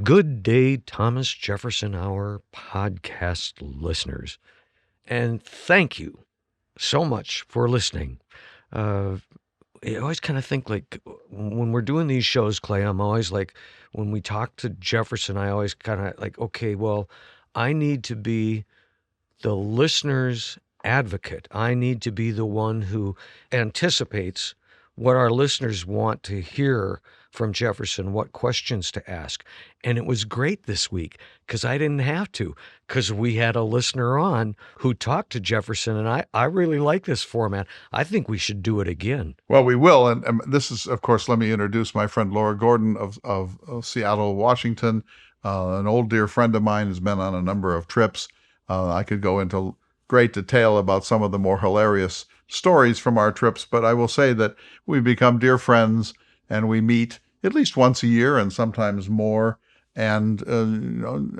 Good day, Thomas Jefferson Hour podcast listeners. And thank you so much for listening. I always kind of think like when we're doing these shows, Clay, I'm always like, when we talk to Jefferson, I always kind of like, okay, well, I need to be the listener's advocate. I need to be the one who anticipates what our listeners want to hear from Jefferson, what questions to ask. And it was great this week because I didn't have to, because we had a listener on who talked to Jefferson, and I really like this format. I think we should do it again. Well, we will. And this is, of course, let me introduce my friend Laura Gordon of Seattle, Washington. An old dear friend of mine has been on a number of trips. I could go into great detail about some of the more hilarious stories from our trips, but I will say that we've become dear friends and we meet at least once a year and sometimes more. And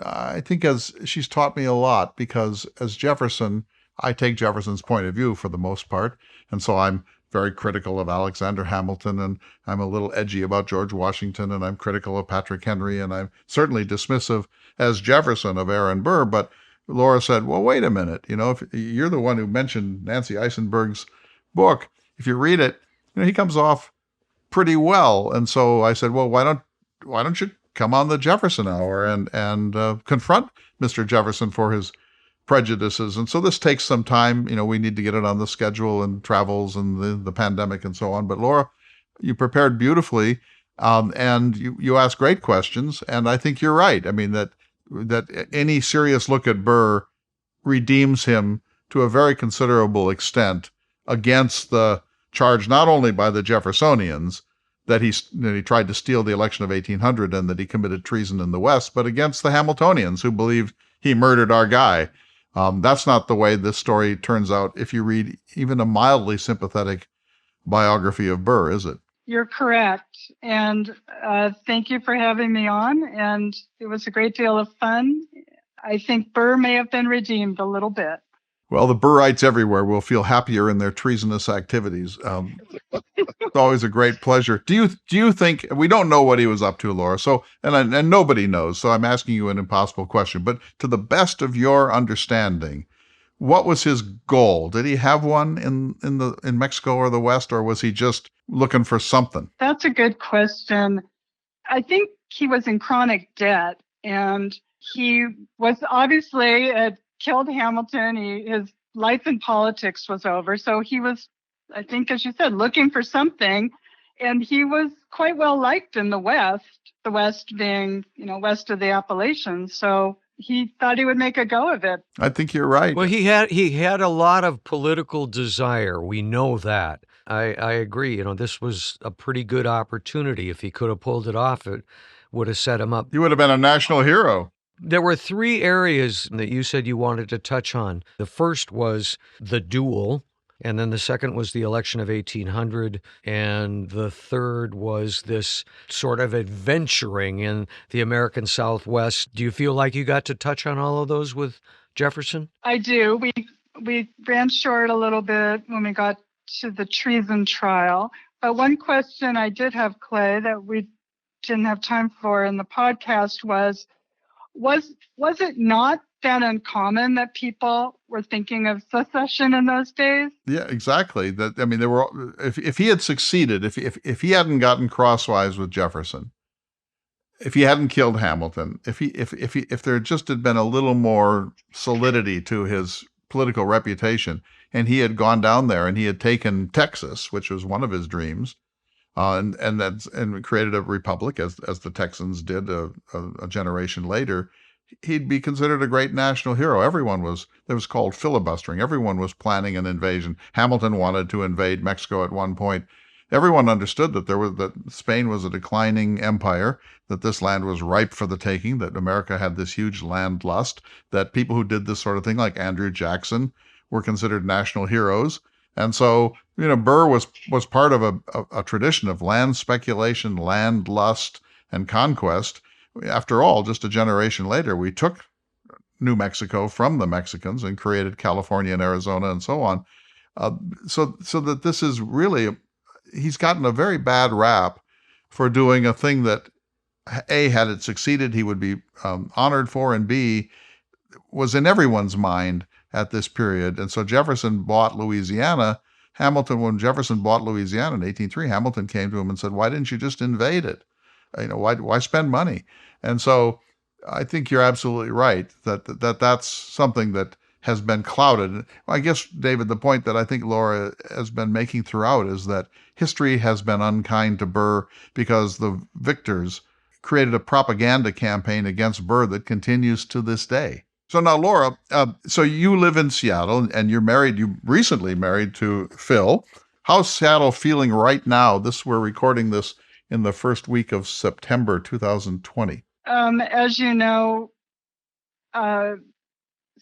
I think as she's taught me a lot, because as Jefferson, I take Jefferson's point of view for the most part. And so I'm very critical of Alexander Hamilton, and I'm a little edgy about George Washington, and I'm critical of Patrick Henry, and I'm certainly dismissive as Jefferson of Aaron Burr. But Laura said, well, wait a minute. If you're the one who mentioned Nancy Eisenberg's book, if you read it, he comes off pretty well. And so I said, well, why don't you come on the Jefferson Hour and confront Mr. Jefferson for his prejudices. And so this takes some time. We need to get it on the schedule and travels and the pandemic and so on. But Laura, you prepared beautifully, and you asked great questions. And I think you're right. I mean, that any serious look at Burr redeems him to a very considerable extent against the charge not only by the Jeffersonians that he tried to steal the election of 1800 and that he committed treason in the West, but against the Hamiltonians who believed he murdered our guy. That's not the way this story turns out if you read even a mildly sympathetic biography of Burr, is it? You're correct. And thank you for having me on. And it was a great deal of fun. I think Burr may have been redeemed a little bit. Well, the Burrites everywhere will feel happier in their treasonous activities. It's always a great pleasure. Do you think, we don't know what he was up to, Laura, so and nobody knows, so I'm asking you an impossible question, but to the best of your understanding, what was his goal? Did he have one in Mexico or the West, or was he just looking for something? That's a good question. I think he was in chronic debt, and he was obviously killed Hamilton. His life in politics was over. So he was, I think, as you said, looking for something. And he was quite well liked in the West being, west of the Appalachians. So he thought he would make a go of it. I think you're right. Well, he had a lot of political desire. We know that. I agree. This was a pretty good opportunity. If he could have pulled it off, it would have set him up. He would have been a national hero. There were three areas that you said you wanted to touch on. The first was the duel, and then the second was the election of 1800, and the third was this sort of adventuring in the American Southwest. Do you feel like you got to touch on all of those with Jefferson? I do. We ran short a little bit when we got to the Treason Trial. But one question I did have, Clay, that we didn't have time for in the podcast was it not that uncommon that people were thinking of secession in those days? Yeah, exactly. There were, if he had succeeded, if he hadn't gotten crosswise with Jefferson, if he hadn't killed Hamilton, if there just had been a little more solidity to his political reputation, and he had gone down there and he had taken Texas, which was one of his dreams, and created a republic as the Texans did a generation later, he'd be considered a great national hero. It was called filibustering. Everyone was planning an invasion. Hamilton wanted to invade Mexico at one point. Everyone understood that Spain was a declining empire, that this land was ripe for the taking, that America had this huge land lust, that people who did this sort of thing, like Andrew Jackson, were considered national heroes. And so, Burr was part of a tradition of land speculation, land lust, and conquest. After all, just a generation later, we took New Mexico from the Mexicans and created California and Arizona and so on. So that this is really, he's gotten a very bad rap for doing a thing that A, had it succeeded, he would be honored for, and B, was in everyone's mind at this period. And so Jefferson bought Louisiana. When Jefferson bought Louisiana in 1803, Hamilton came to him and said, "Why didn't you just invade it? Why spend money?" And so I think you're absolutely right that's something that has been clouded. I guess, David, the point that I think Laura has been making throughout is that history has been unkind to Burr because the victors created a propaganda campaign against Burr that continues to this day. So now, Laura, so you live in Seattle and you're married. You recently married to Phil. How's Seattle feeling right now? We're recording this in the first week of September 2020. As you know,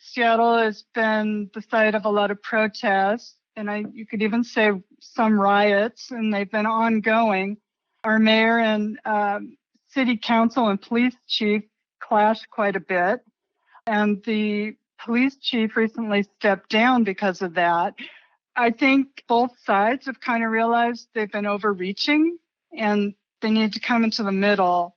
Seattle has been the site of a lot of protests, and you could even say some riots, and they've been ongoing. Our mayor and city council and police chief clashed quite a bit, and the police chief recently stepped down because of that. I think both sides have kind of realized they've been overreaching, and they need to come into the middle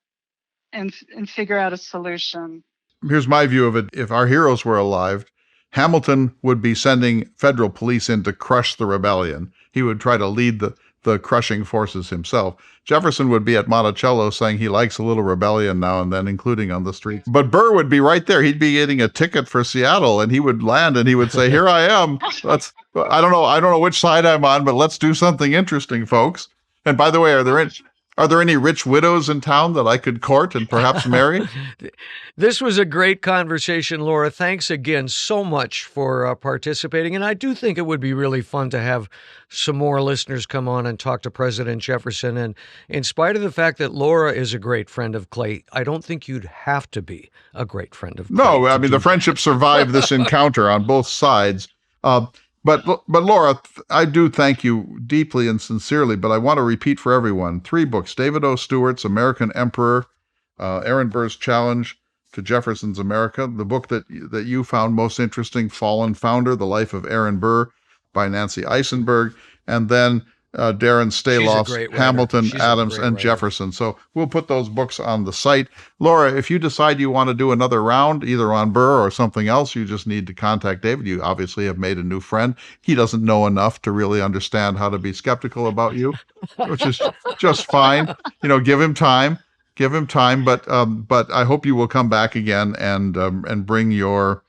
and figure out a solution. Here's my view of it. If our heroes were alive, Hamilton would be sending federal police in to crush the rebellion. He would try to lead the crushing forces himself. Jefferson would be at Monticello saying he likes a little rebellion now and then, including on the streets. But Burr would be right there. He'd be getting a ticket for Seattle, and he would land and he would say, "Here I am. I don't know which side I'm on, but let's do something interesting, folks." And by the way, are there any rich widows in town that I could court and perhaps marry? This was a great conversation, Laura. Thanks again so much for participating. And I do think it would be really fun to have some more listeners come on and talk to President Jefferson. And in spite of the fact that Laura is a great friend of Clay, I don't think you'd have to be a great friend of Clay. No, I mean, the friendship survived this encounter on both sides. But Laura, I do thank you deeply and sincerely, but I want to repeat for everyone, 3 books: David O. Stewart's American Emperor, Aaron Burr's Challenge to Jefferson's America, the book that you found most interesting, Fallen Founder, The Life of Aaron Burr by Nancy Eisenberg, and then Darren Staloff's Hamilton, Adams, and Jefferson. So we'll put those books on the site. Laura, if you decide you want to do another round, either on Burr or something else, you just need to contact David. You obviously have made a new friend. He doesn't know enough to really understand how to be skeptical about you, which is just fine. Give him time. But I hope you will come back again and bring your.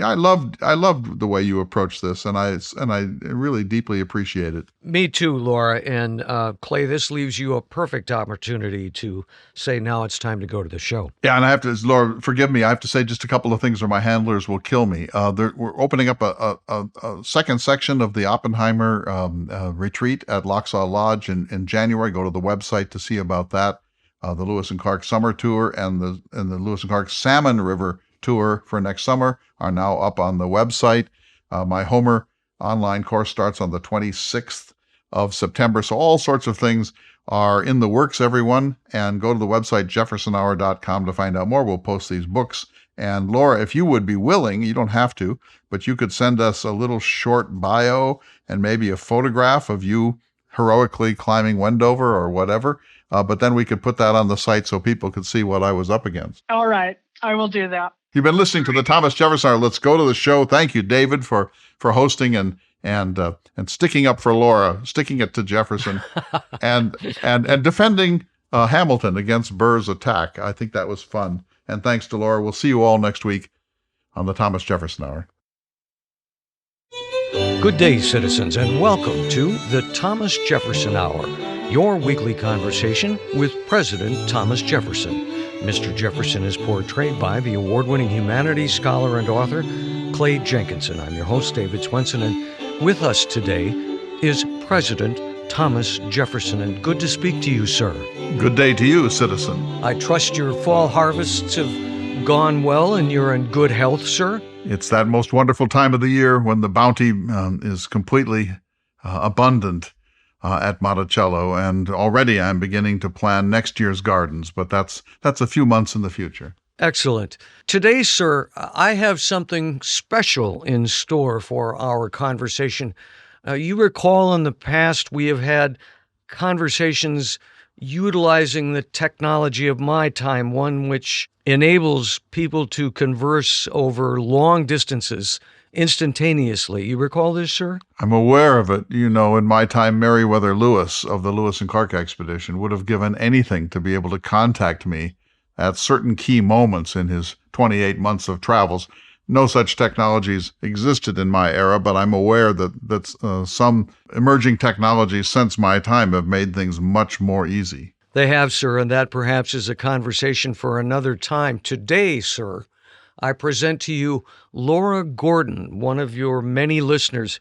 I loved the way you approached this, and I really deeply appreciate it. Me too, Laura. And Clay, this leaves you a perfect opportunity to say now it's time to go to the show. Yeah, and I have to, Laura, forgive me, I have to say just a couple of things or my handlers will kill me. We're opening up a second section of the Oppenheimer retreat at Locksaw Lodge in January. Go to the website to see about that. The Lewis and Clark Summer Tour and the Lewis and Clark Salmon River Tour for next summer are now up on the website. My Homer online course starts on the 26th of September. So all sorts of things are in the works, everyone. And go to the website, jeffersonhour.com, to find out more. We'll post these books. And Laura, if you would be willing, you don't have to, but you could send us a little short bio and maybe a photograph of you heroically climbing Wendover or whatever. But then we could put that on the site so people could see what I was up against. All right. I will do that. You've been listening to the Thomas Jefferson Hour. Let's go to the show. Thank you, David, for hosting and sticking up for Laura, sticking it to Jefferson, and defending Hamilton against Burr's attack. I think that was fun. And thanks to Laura. We'll see you all next week on the Thomas Jefferson Hour. Good day, citizens, and welcome to the Thomas Jefferson Hour, your weekly conversation with President Thomas Jefferson. Mr. Jefferson is portrayed by the award-winning humanities scholar and author, Clay Jenkinson. I'm your host, David Swenson, and with us today is President Thomas Jefferson, and good to speak to you, sir. Good day to you, citizen. I trust your fall harvests have gone well and you're in good health, sir? It's that most wonderful time of the year when the bounty is completely abundant at Monticello, and already I'm beginning to plan next year's gardens, but that's a few months in the future. Excellent. Today, sir, I have something special in store for our conversation. You recall in the past we have had conversations utilizing the technology of my time, one which enables people to converse over long distances instantaneously. You recall this, sir? I'm aware of it. You know, in my time, Meriwether Lewis of the Lewis and Clark expedition would have given anything to be able to contact me at certain key moments in his 28 months of travels. No such technologies existed in my era, but I'm aware that some emerging technologies since my time have made things much more easy. They have, sir, and that perhaps is a conversation for another time. Today, sir, I present to you Laura Gordon, one of your many listeners,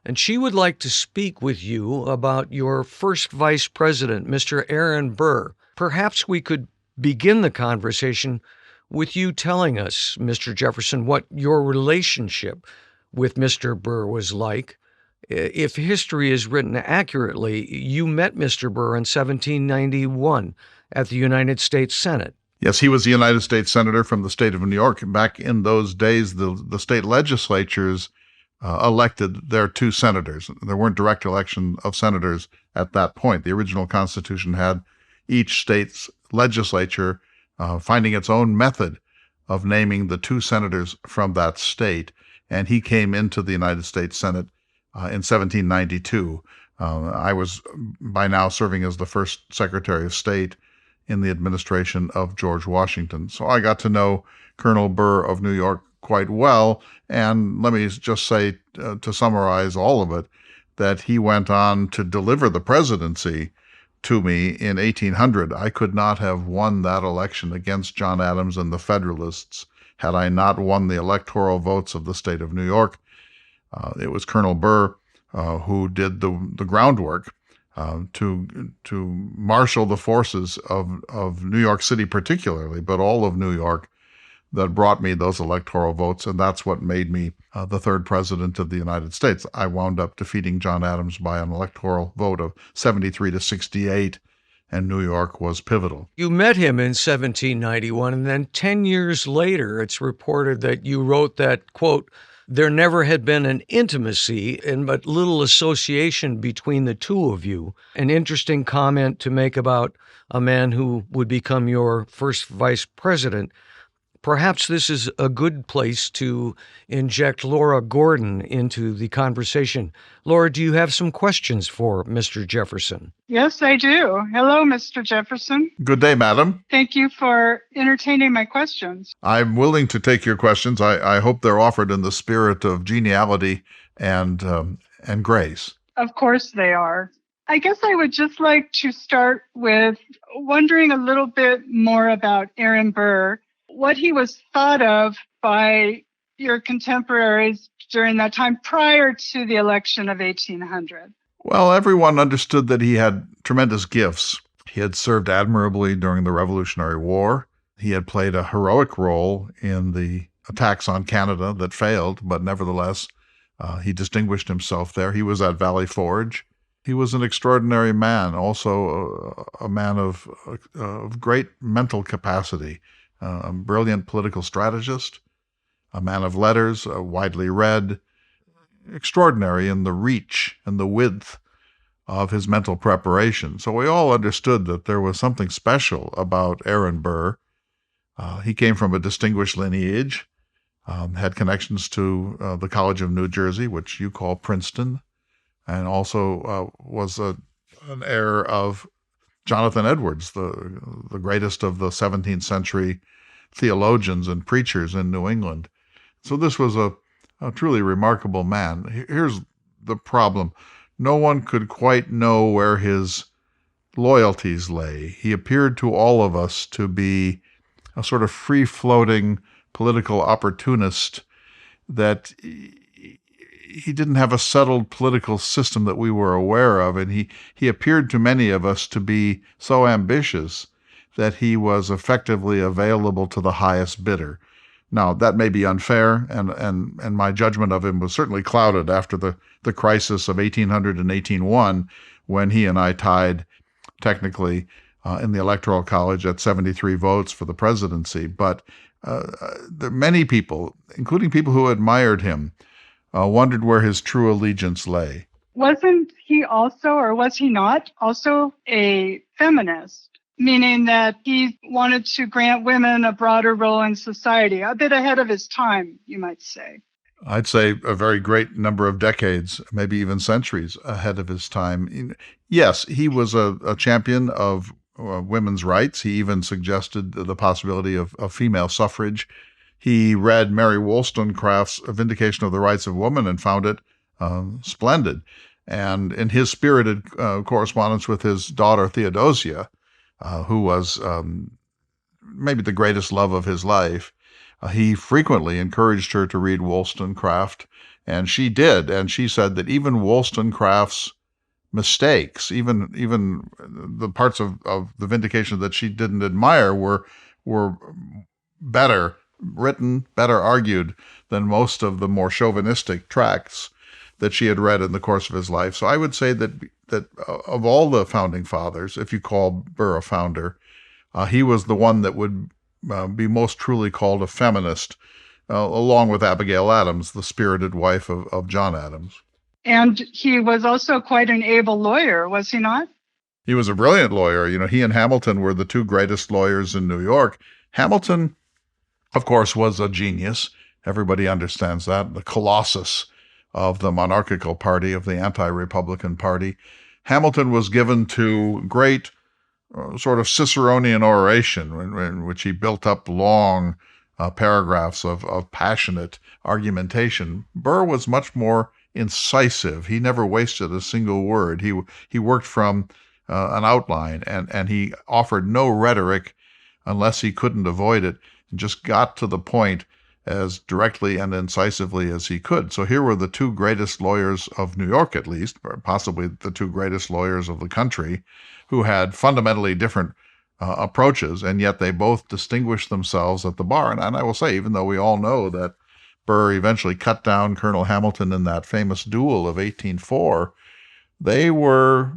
and she would like to speak with you about your first vice president, Mr. Aaron Burr. Perhaps we could begin the conversation with you telling us, Mr. Jefferson, what your relationship with Mr. Burr was like. If history is written accurately, you met Mr. Burr in 1791 at the United States Senate. Yes, he was a United States Senator from the state of New York. Back in those days, the state legislatures elected their two senators. There weren't direct election of senators at that point. The original Constitution had each state's legislature finding its own method of naming the two senators from that state. And he came into the United States Senate in 1792. I was by now serving as the first Secretary of State in the administration of George Washington. So I got to know Colonel Burr of New York quite well. And let me just say, to summarize all of it, that he went on to deliver the presidency to me in 1800. I could not have won that election against John Adams and the Federalists had I not won the electoral votes of the state of New York. It was Colonel Burr who did the groundwork to marshal the forces of New York City particularly, but all of New York, that brought me those electoral votes, and that's what made me the third president of the United States. I wound up defeating John Adams by an electoral vote of 73 to 68, and New York was pivotal. You met him in 1791, and then 10 years later, it's reported that you wrote that, quote, "There never had been an intimacy and but little association between the two of you." An interesting comment to make about a man who would become your first vice president. Perhaps this is a good place to inject Laura Gordon into the conversation. Laura, do you have some questions for Mr. Jefferson? Yes, I do. Hello, Mr. Jefferson. Good day, madam. Thank you for entertaining my questions. I'm willing to take your questions. I hope they're offered in the spirit of geniality and grace. Of course they are. I guess I would just like to start with wondering a little bit more about Aaron Burr, what he was thought of by your contemporaries during that time prior to the election of 1800. Well, everyone understood that he had tremendous gifts. He had served admirably during the Revolutionary War. He had played a heroic role in the attacks on Canada that failed, but nevertheless, he distinguished himself there. He was at Valley Forge. He was an extraordinary man, also a man of great mental capacity. A brilliant political strategist, a man of letters, widely read, extraordinary in the reach and the width of his mental preparation. So we all understood that there was something special about Aaron Burr. He came from a distinguished lineage, had connections to the College of New Jersey, which you call Princeton, and also was an heir of Jonathan Edwards, the greatest of the 17th century theologians and preachers in New England. So this was a truly remarkable man. Here's the problem. No one could quite know where his loyalties lay. He appeared to all of us to be a sort of free-floating political opportunist, that he didn't have a settled political system that we were aware of, and he appeared to many of us to be so ambitious that he was effectively available to the highest bidder. Now, that may be unfair, and my judgment of him was certainly clouded after the crisis of 1800 and 1801, when he and I tied technically in the Electoral College at 73 votes for the presidency. But many people, including people who admired him, wondered where his true allegiance lay. Wasn't he also, or was he not, also a feminist? Meaning that he wanted to grant women a broader role in society, a bit ahead of his time, you might say. I'd say a very great number of decades, maybe even centuries ahead of his time. Yes, he was a champion of women's rights. He even suggested the possibility of female suffrage. He read Mary Wollstonecraft's Vindication of the Rights of Woman and found it splendid. And in his spirited correspondence with his daughter Theodosia, who was maybe the greatest love of his life, he frequently encouraged her to read Wollstonecraft, and she did. And she said that even Wollstonecraft's mistakes, even the parts of the Vindication that she didn't admire, were better written, better argued than most of the more chauvinistic tracts that she had read in the course of his life. So I would say that of all the founding fathers, if you call Burr a founder, he was the one that would be most truly called a feminist, along with Abigail Adams, the spirited wife of John Adams. And he was also quite an able lawyer, was he not? He was a brilliant lawyer. You know, he and Hamilton were the two greatest lawyers in New York. Hamilton, of course, was a genius. Everybody understands that. The colossus of the monarchical party, of the anti-Republican party. Hamilton was given to great sort of Ciceronian oration, in which he built up long paragraphs of passionate argumentation. Burr was much more incisive. He never wasted a single word. He worked from an outline, and he offered no rhetoric unless he couldn't avoid it, and just got to the point as directly and incisively as he could. So here were the two greatest lawyers of New York, at least, or possibly the two greatest lawyers of the country, who had fundamentally different approaches, and yet they both distinguished themselves at the bar. And I will say, even though we all know that Burr eventually cut down Colonel Hamilton in that famous duel of 1804, they were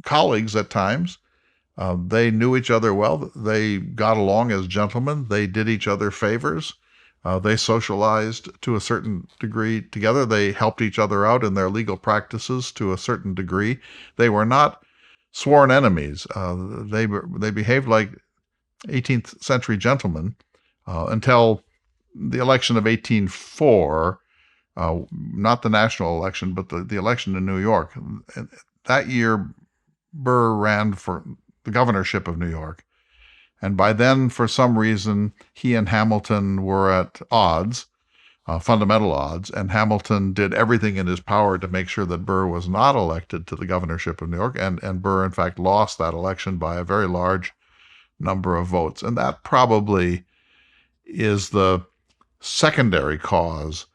colleagues at times. They knew each other well. They got along as gentlemen. They did each other favors. They socialized to a certain degree together. They helped each other out in their legal practices to a certain degree. They were not sworn enemies. They behaved like 18th century gentlemen until the election of 1804, not the national election, but the election in New York. And that year, Burr ran for the governorship of New York. And by then, for some reason, he and Hamilton were at odds, fundamental odds, and Hamilton did everything in his power to make sure that Burr was not elected to the governorship of New York, and Burr, in fact, lost that election by a very large number of votes. And that probably is the secondary cause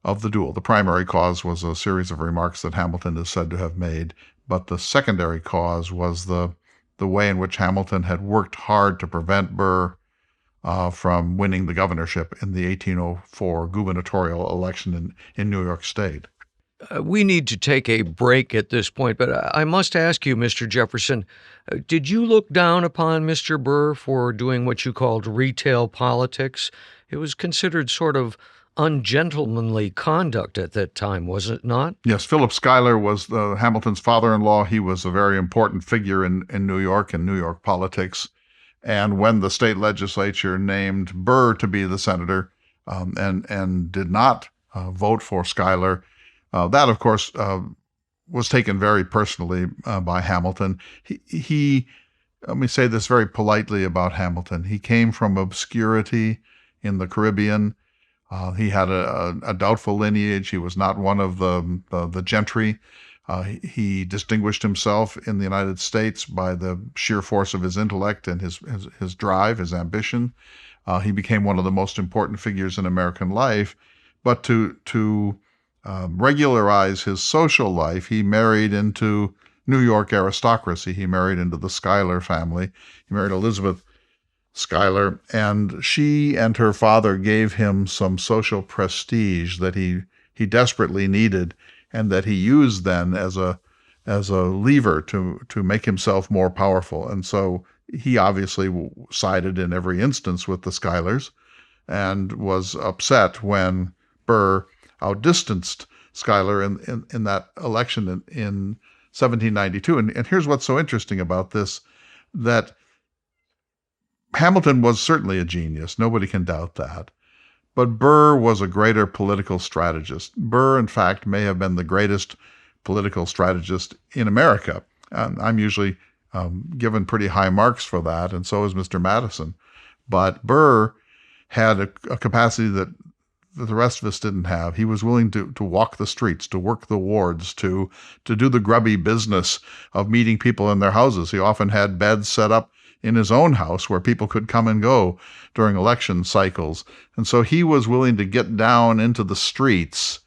of the duel. The primary cause was a series of remarks that Hamilton is said to have made, but the secondary cause was the way in which Hamilton had worked hard to prevent Burr from winning the governorship in the 1804 gubernatorial election in New York State. We need to take a break at this point, but I must ask you, Mr. Jefferson, did you look down upon Mr. Burr for doing what you called retail politics? It was considered sort of ungentlemanly conduct at that time, was it not? Yes, Philip Schuyler was Hamilton's father-in-law. He was a very important figure in New York and New York politics. And when the state legislature named Burr to be the senator and did not vote for Schuyler, that, of course, was taken very personally by Hamilton. He, let me say this very politely about Hamilton. He came from obscurity in the Caribbean. He had a doubtful lineage. He was not one of the gentry. He distinguished himself in the United States by the sheer force of his intellect and his drive, his ambition. He became one of the most important figures in American life. But to regularize his social life, he married into New York aristocracy. He married into the Schuyler family. He married Elizabeth Schuyler, and she and her father gave him some social prestige that he desperately needed, and that he used then as a lever to make himself more powerful. And so he obviously sided in every instance with the Schuylers, and was upset when Burr outdistanced Schuyler in that election in 1792. And here's what's so interesting about this, that Hamilton was certainly a genius. Nobody can doubt that. But Burr was a greater political strategist. Burr, in fact, may have been the greatest political strategist in America. I'm usually given pretty high marks for that, and so is Mr. Madison. But Burr had a capacity that the rest of us didn't have. He was willing to walk the streets, to work the wards, to do the grubby business of meeting people in their houses. He often had beds set up in his own house where people could come and go during election cycles. And so he was willing to get down into the streets,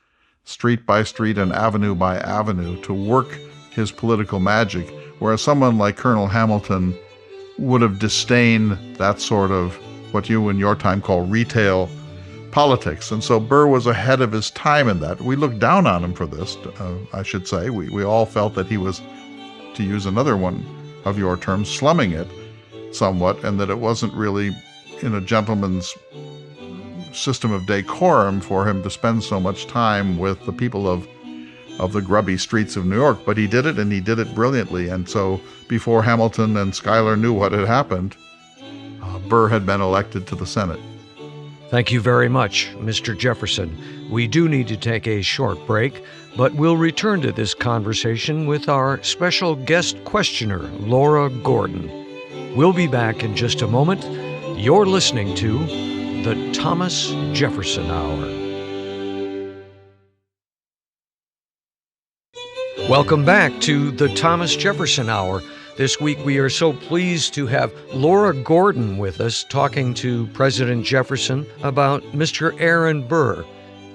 street by street and avenue by avenue, to work his political magic, whereas someone like Colonel Hamilton would have disdained that sort of what you in your time call retail politics. And so Burr was ahead of his time in that. We looked down on him for this, I should say. We all felt that he was, to use another one of your terms, slumming it somewhat, and that it wasn't really in a gentleman's system of decorum for him to spend so much time with the people of the grubby streets of New York. But he did it, and he did it brilliantly. And so before Hamilton and Schuyler knew what had happened, Burr had been elected to the Senate. Thank you very much, Mr. Jefferson. We do need to take a short break, but we'll return to this conversation with our special guest questioner, Laura Gordon. We'll be back in just a moment. You're listening to the Thomas Jefferson Hour. Welcome back to the Thomas Jefferson Hour. This week we are so pleased to have Laura Gordon with us talking to President Jefferson about Mr. Aaron Burr.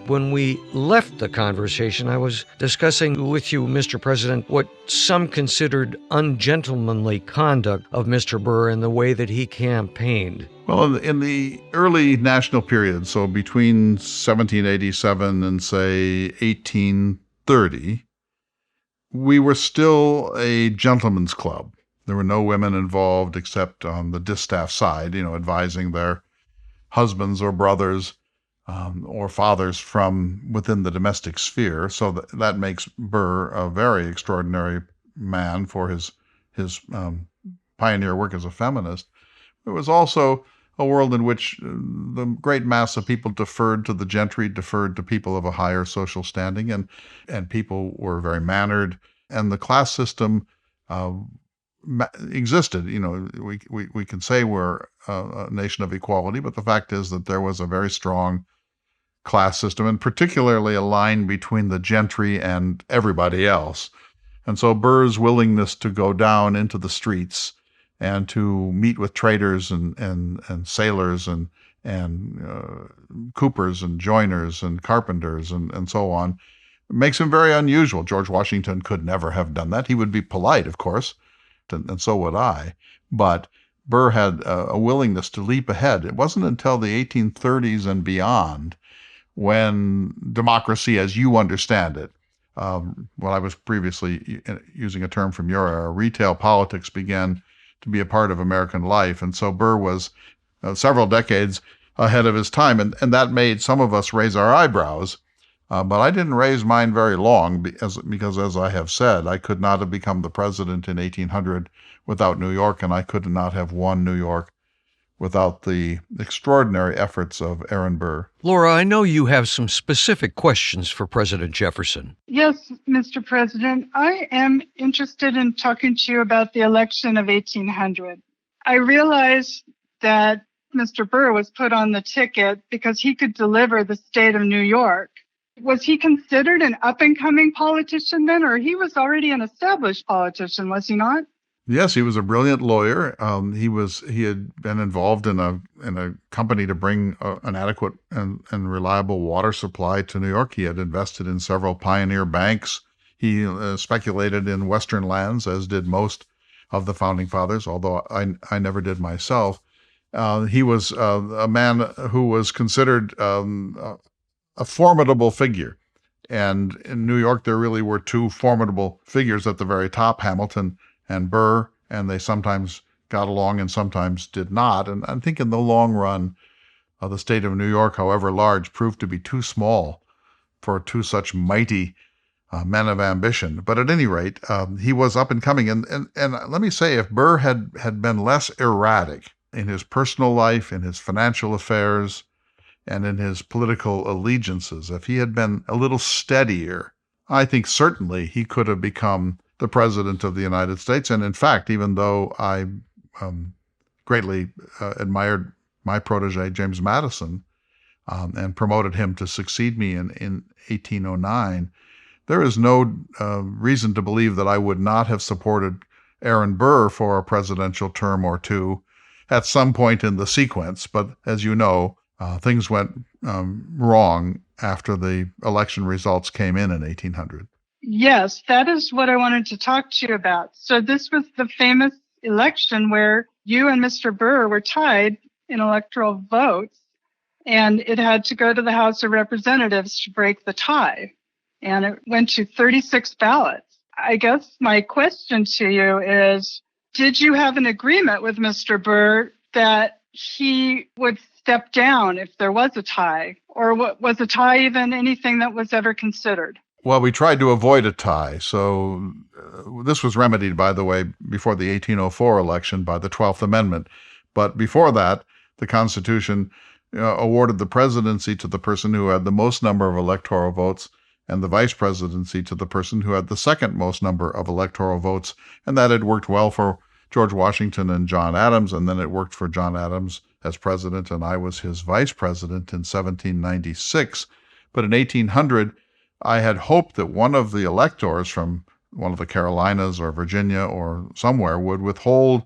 When we left the conversation, I was discussing with you, Mr. President, what some considered ungentlemanly conduct of Mr. Burr in the way that he campaigned. Well, in the early national period, so between 1787 and, say, 1830, we were still a gentleman's club. There were no women involved except on the distaff side, advising their husbands or brothers or fathers from within the domestic sphere. So that makes Burr a very extraordinary man for his pioneer work as a feminist. There was also a world in which the great mass of people deferred to the gentry, deferred to people of a higher social standing, and people were very mannered, and the class system existed. We can say we're a nation of equality, but the fact is that there was a very strong class system, and particularly a line between the gentry and everybody else. And so Burr's willingness to go down into the streets and to meet with traders and sailors and coopers and joiners and carpenters and so on makes him very unusual. George Washington could never have done that. He would be polite, of course, and so would I. But Burr had a willingness to leap ahead. It wasn't until the 1830s and beyond when democracy, as you understand it, I was previously using a term from your era, retail politics began to be a part of American life. And so Burr was several decades ahead of his time, and that made some of us raise our eyebrows. But I didn't raise mine very long because, as I have said, I could not have become the president in 1800 without New York, and I could not have won New York without the extraordinary efforts of Aaron Burr. Laura, I know you have some specific questions for President Jefferson. Yes, Mr. President. I am interested in talking to you about the election of 1800. I realize that Mr. Burr was put on the ticket because he could deliver the state of New York. Was he considered an up-and-coming politician then, or he was already an established politician, was he not? Yes, he was a brilliant lawyer. He had been involved in a company to bring an adequate and reliable water supply to New York. He had invested in several pioneer banks. He speculated in Western lands, as did most of the founding fathers, although I never did myself. He was a man who was considered a formidable figure. And in New York, there really were two formidable figures at the very top, Hamilton and Burr, and they sometimes got along and sometimes did not. And I think in the long run, the state of New York, however large, proved to be too small for two such mighty men of ambition. But at any rate, he was up and coming. And let me say, if Burr had been less erratic in his personal life, in his financial affairs, and in his political allegiances, if he had been a little steadier, I think certainly he could have become the President of the United States. And in fact, even though I greatly admired my protege, James Madison, and promoted him to succeed me in 1809, there is no reason to believe that I would not have supported Aaron Burr for a presidential term or two at some point in the sequence. But as you know, things went wrong after the election results came in 1800. Yes, that is what I wanted to talk to you about. So this was the famous election where you and Mr. Burr were tied in electoral votes, and it had to go to the House of Representatives to break the tie. And it went to 36 ballots. I guess my question to you is, did you have an agreement with Mr. Burr that he would step down if there was a tie? Or was a tie even anything that was ever considered? Well, we tried to avoid a tie. So this was remedied, by the way, before the 1804 election by the 12th Amendment. But before that, the Constitution awarded the presidency to the person who had the most number of electoral votes, and the vice presidency to the person who had the second most number of electoral votes. And that had worked well for George Washington and John Adams, and then it worked for John Adams as president, and I was his vice president in 1796. But in 1800, I had hoped that one of the electors from one of the Carolinas or Virginia or somewhere would withhold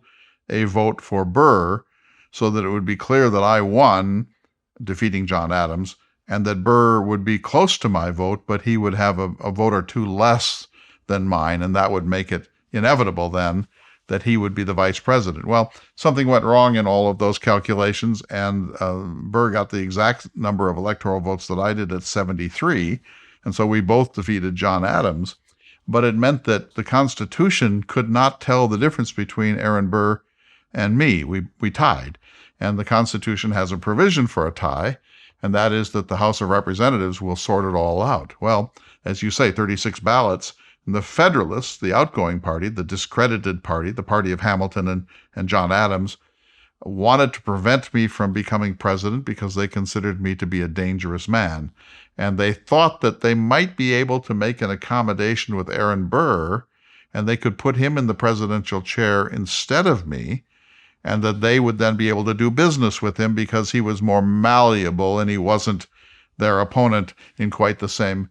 a vote for Burr so that it would be clear that I won, defeating John Adams, and that Burr would be close to my vote, but he would have a vote or two less than mine, and that would make it inevitable then that he would be the vice president. Well, something went wrong in all of those calculations, and Burr got the exact number of electoral votes that I did at 73, and so we both defeated John Adams. But it meant that the Constitution could not tell the difference between Aaron Burr and me. We tied, and the Constitution has a provision for a tie, and that is that the House of Representatives will sort it all out. Well, as you say, 36 ballots. And the Federalists, the outgoing party, the discredited party, the party of Hamilton and John Adams, wanted to prevent me from becoming president because they considered me to be a dangerous man. And they thought that they might be able to make an accommodation with Aaron Burr, and they could put him in the presidential chair instead of me, and that they would then be able to do business with him because he was more malleable and he wasn't their opponent in quite the same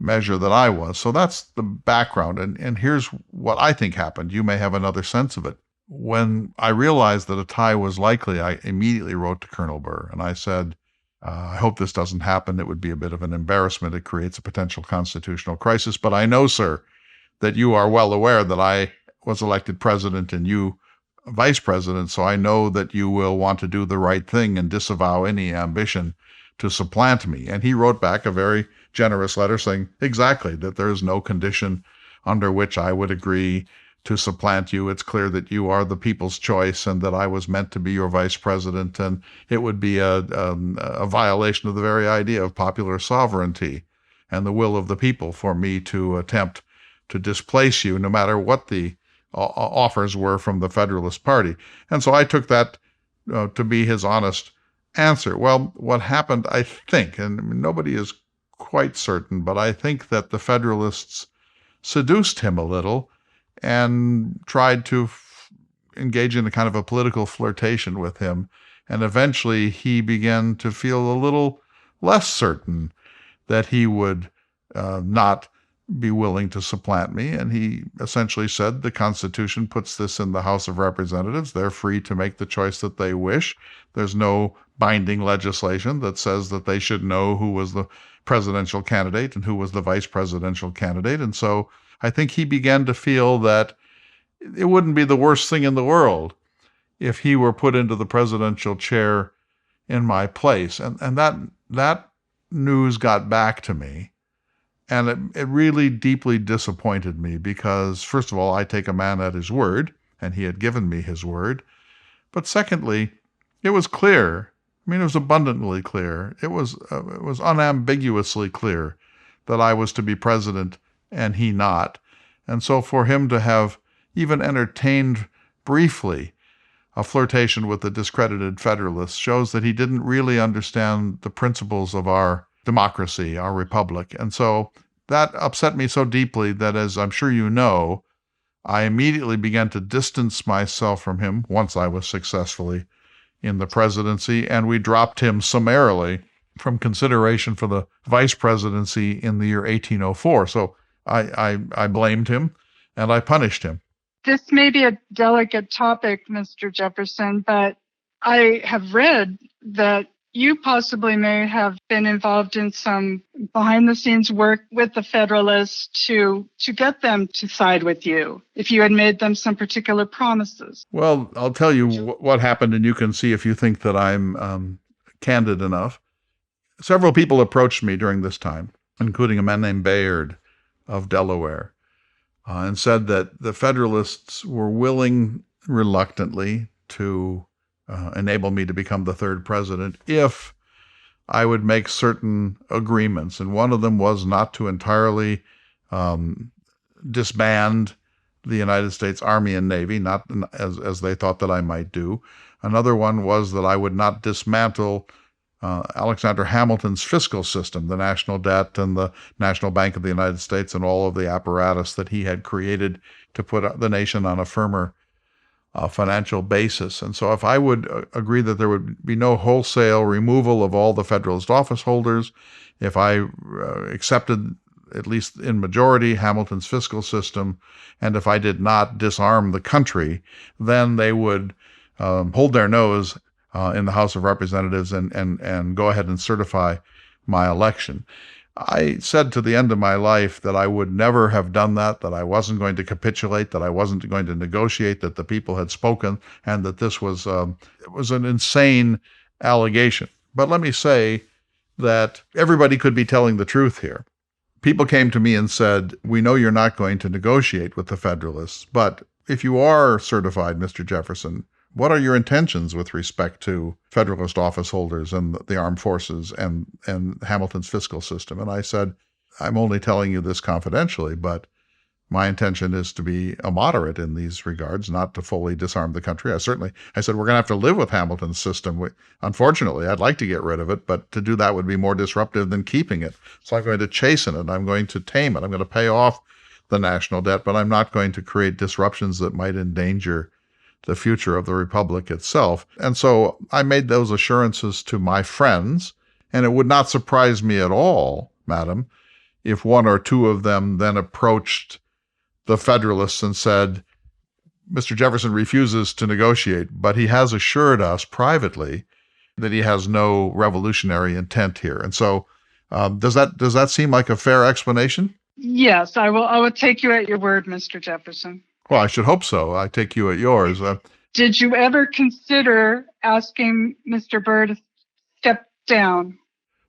measure that I was. So that's the background. And here's what I think happened. You may have another sense of it. When I realized that a tie was likely, I immediately wrote to Colonel Burr, and I said, I hope this doesn't happen. It would be a bit of an embarrassment. It creates a potential constitutional crisis. But I know, sir, that you are well aware that I was elected president and you vice president, so I know that you will want to do the right thing and disavow any ambition to supplant me. And he wrote back a very generous letter saying exactly that there is no condition under which I would agree to supplant you. It's clear that you are the people's choice and that I was meant to be your vice president, and it would be a violation of the very idea of popular sovereignty and the will of the people for me to attempt to displace you, no matter what the offers were from the Federalist Party. And so I took that to be his honest answer. Well, what happened, I think, and nobody is quite certain, but I think that the Federalists seduced him a little and tried to engage in a kind of a political flirtation with him. And eventually he began to feel a little less certain that he would not be willing to supplant me. And he essentially said, the Constitution puts this in the House of Representatives. They're free to make the choice that they wish. There's no binding legislation that says that they should know who was the presidential candidate and who was the vice presidential candidate. And so I think he began to feel that it wouldn't be the worst thing in the world if he were put into the presidential chair in my place. And that news got back to me. And it really deeply disappointed me because, first of all, I take a man at his word, and he had given me his word. But secondly, it was clear. I mean, it was abundantly clear. It was unambiguously clear that I was to be president and he not. And so for him to have even entertained briefly a flirtation with the discredited Federalists shows that he didn't really understand the principles of our democracy, our republic. And so that upset me so deeply that, as I'm sure you know, I immediately began to distance myself from him once I was successfully in the presidency, and we dropped him summarily from consideration for the vice presidency in the year 1804. So I blamed him and I punished him. This may be a delicate topic, Mr. Jefferson, but I have read that you possibly may have been involved in some behind-the-scenes work with the Federalists to get them to side with you, if you had made them some particular promises. Well, I'll tell you what happened, and you can see if you think that I'm candid enough. Several people approached me during this time, including a man named Bayard of Delaware, and said that the Federalists were willing, reluctantly, to enable me to become the third president if I would make certain agreements. And one of them was not to entirely disband the United States Army and Navy, not as they thought that I might do. Another one was that I would not dismantle Alexander Hamilton's fiscal system, the national debt and the National Bank of the United States and all of the apparatus that he had created to put the nation on a firmer financial basis. And so if I would agree that there would be no wholesale removal of all the Federalist office holders, if I accepted, at least in majority, Hamilton's fiscal system, and if I did not disarm the country, then they would hold their nose in the House of Representatives and go ahead and certify my election. I said to the end of my life that I would never have done that I wasn't going to capitulate, that I wasn't going to negotiate, that the people had spoken, and that this was an insane allegation. But let me say that everybody could be telling the truth here. People came to me and said, "We know you're not going to negotiate with the Federalists, but if you are certified, Mr. Jefferson, what are your intentions with respect to Federalist office holders and the armed forces and Hamilton's fiscal system?" And I said, "I'm only telling you this confidentially, but my intention is to be a moderate in these regards, not to fully disarm the country." I said, we're going to have to live with Hamilton's system. Unfortunately, I'd like to get rid of it, but to do that would be more disruptive than keeping it. So I'm going to chasten it. I'm going to tame it. I'm going to pay off the national debt, but I'm not going to create disruptions that might endanger the future of the Republic itself. And so I made those assurances to my friends, and it would not surprise me at all, madam, if one or two of them then approached the Federalists and said, "Mr. Jefferson refuses to negotiate, but he has assured us privately that he has no revolutionary intent here." And so does that seem like a fair explanation? Yes, I will take you at your word, Mr. Jefferson. Well, I should hope so. I take you at yours. Did you ever consider asking Mr. Burr to step down?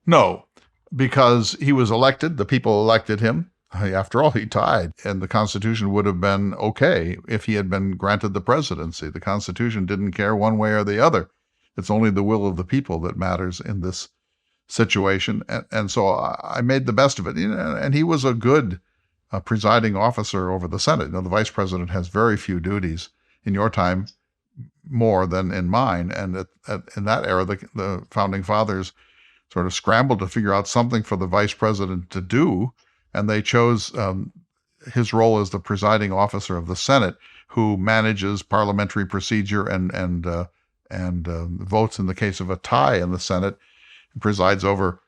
No, because he was elected. The people elected him. After all, he died, and the Constitution would have been okay if he had been granted the presidency. The Constitution didn't care one way or the other. It's only the will of the people that matters in this situation. And so I made the best of it. And he was a good presiding officer over the Senate. The vice president has very few duties. In your time, more than in mine. And in that era, the founding fathers sort of scrambled to figure out something for the vice president to do, and they chose his role as the presiding officer of the Senate, who manages parliamentary procedure and votes in the case of a tie in the Senate, and presides over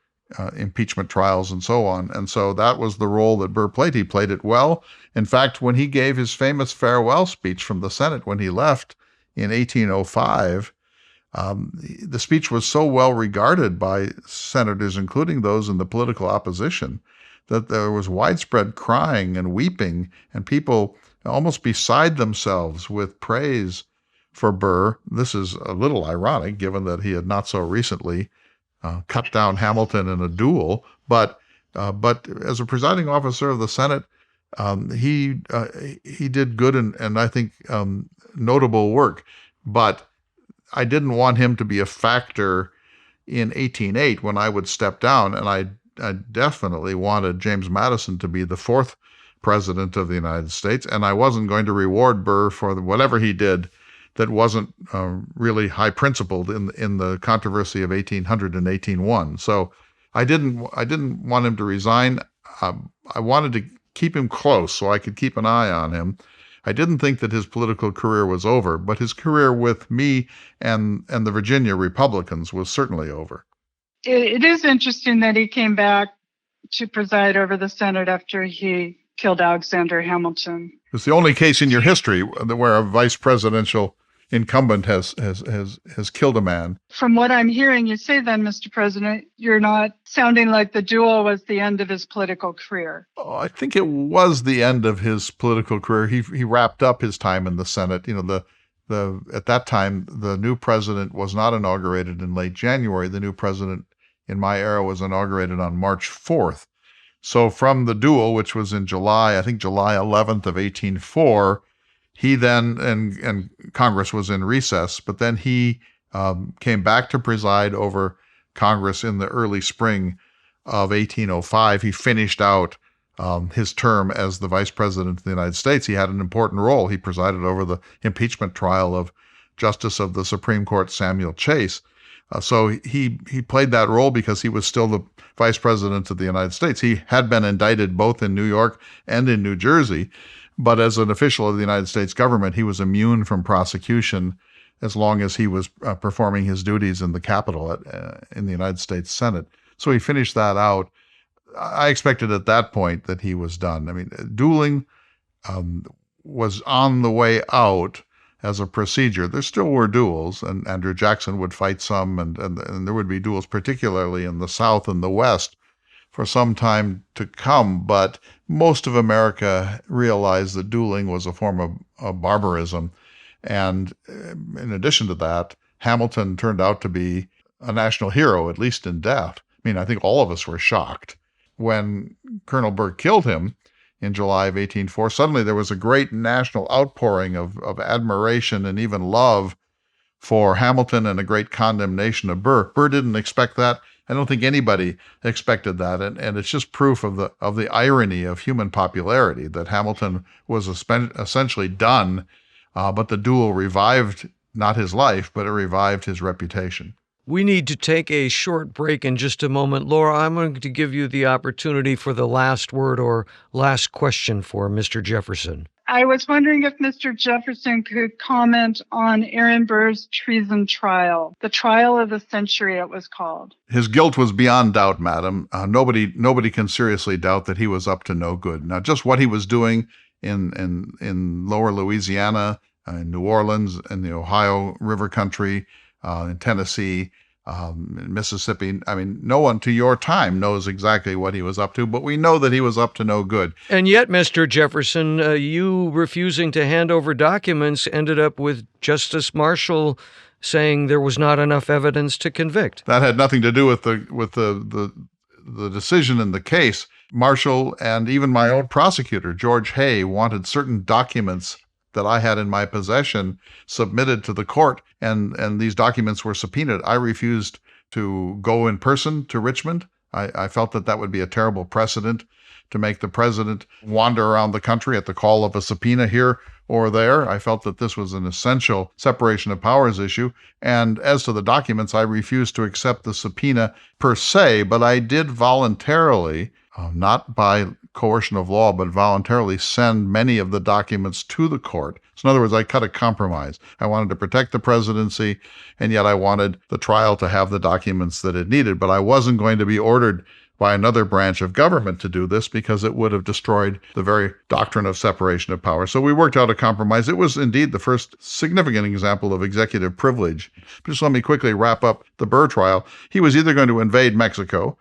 impeachment trials and so on. And so that was the role that Burr played. He played it well. In fact, when he gave his famous farewell speech from the Senate when he left in 1805, the speech was so well regarded by senators, including those in the political opposition, that there was widespread crying and weeping and people almost beside themselves with praise for Burr. This is a little ironic, given that he had not so recently cut down Hamilton in a duel, but as a presiding officer of the Senate, he did good and I think notable work. But I didn't want him to be a factor in 1808 when I would step down, and I definitely wanted James Madison to be the fourth president of the United States, and I wasn't going to reward Burr for whatever he did that wasn't really high principled in the controversy of 1800 and 1801. So I didn't want him to resign. I wanted to keep him close so I could keep an eye on him. I didn't think that his political career was over, but his career with me and the Virginia Republicans was certainly over. It is interesting that he came back to preside over the Senate after he killed Alexander Hamilton. It's the only case in your history where a vice presidential incumbent has killed a man. From what I'm hearing you say then, Mr. President, you're not sounding like the duel was the end of his political career. Oh, I think it was the end of his political career. He wrapped up his time in the Senate. You know, at that time, the new president was not inaugurated in late January. The new president in my era was inaugurated on March 4th. So from the duel, which was in July, I think July 11th of 1804, he then, and Congress was in recess, but then he came back to preside over Congress in the early spring of 1805. He finished out his term as the vice president of the United States. He had an important role. He presided over the impeachment trial of Justice of the Supreme Court Samuel Chase. So he played that role because he was still the vice president of the United States. He had been indicted both in New York and in New Jersey, but as an official of the United States government, he was immune from prosecution as long as he was performing his duties in the Capitol in the United States Senate. So he finished that out. I expected at that point that he was done. I mean, dueling was on the way out as a procedure. There still were duels, and Andrew Jackson would fight some, and there would be duels, particularly in the South and the West, for some time to come. But most of America realized that dueling was a form of barbarism. And in addition to that, Hamilton turned out to be a national hero, at least in death. I mean, I think all of us were shocked. When Colonel Burr killed him in July of 1804, suddenly there was a great national outpouring of admiration and even love for Hamilton and a great condemnation of Burr. Burr didn't expect that. I don't think anybody expected that. And it's just proof of the irony of human popularity that Hamilton was essentially done, but the duel revived not his life, but it revived his reputation. We need to take a short break in just a moment. Laura, I'm going to give you the opportunity for the last word or last question for Mr. Jefferson. I was wondering if Mr. Jefferson could comment on Aaron Burr's Treason Trial, the trial of the century it was called. His guilt was beyond doubt, madam. Nobody can seriously doubt that he was up to no good. Now, just what he was doing in lower Louisiana, in New Orleans, in the Ohio River country, in Tennessee, in Mississippi. I mean, no one to your time knows exactly what he was up to, but we know that he was up to no good. And yet, Mr. Jefferson, you refusing to hand over documents ended up with Justice Marshall saying there was not enough evidence to convict. That had nothing to do with the decision in the case. Marshall and even my own prosecutor, George Hay, wanted certain documents that I had in my possession submitted to the court, and these documents were subpoenaed. I refused to go in person to Richmond. I felt that would be a terrible precedent to make the president wander around the country at the call of a subpoena here or there. I felt that this was an essential separation of powers issue. And as to the documents, I refused to accept the subpoena per se, but I did voluntarily, not by coercion of law, but voluntarily send many of the documents to the court. So in other words, I cut a compromise. I wanted to protect the presidency, and yet I wanted the trial to have the documents that it needed. But I wasn't going to be ordered by another branch of government to do this because it would have destroyed the very doctrine of separation of power. So we worked out a compromise. It was indeed the first significant example of executive privilege. Just let me quickly wrap up the Burr trial. He was either going to invade Mexico,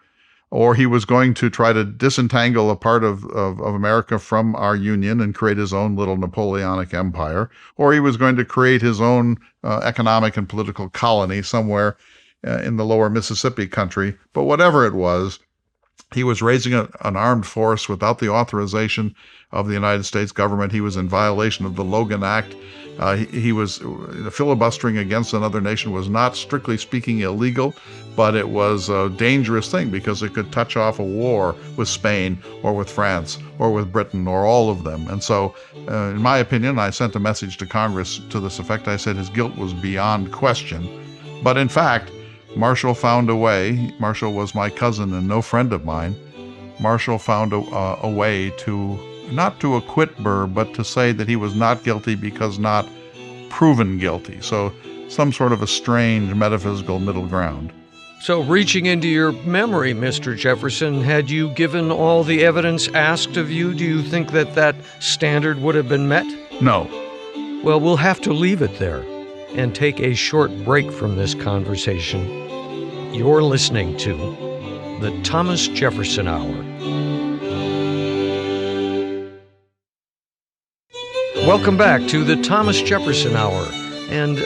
or he was going to try to disentangle a part of America from our union and create his own little Napoleonic empire, or he was going to create his own economic and political colony somewhere in the lower Mississippi country. But whatever it was, He was raising an armed force without the authorization of the United States government. He was in violation of the Logan Act. He was filibustering against another nation was not, strictly speaking, illegal, but it was a dangerous thing because it could touch off a war with Spain or with France or with Britain or all of them. And so, in my opinion, I sent a message to Congress to this effect. I said his guilt was beyond question. But in fact, Marshall found a way. Marshall was my cousin and no friend of mine. Marshall found a way to, not to acquit Burr, but to say that he was not guilty because not proven guilty. So some sort of a strange metaphysical middle ground. So reaching into your memory, Mr. Jefferson, had you given all the evidence asked of you, do you think that that standard would have been met? No. Well, we'll have to leave it there and take a short break from this conversation. You're listening to the Thomas Jefferson Hour. Welcome back to the Thomas Jefferson Hour. And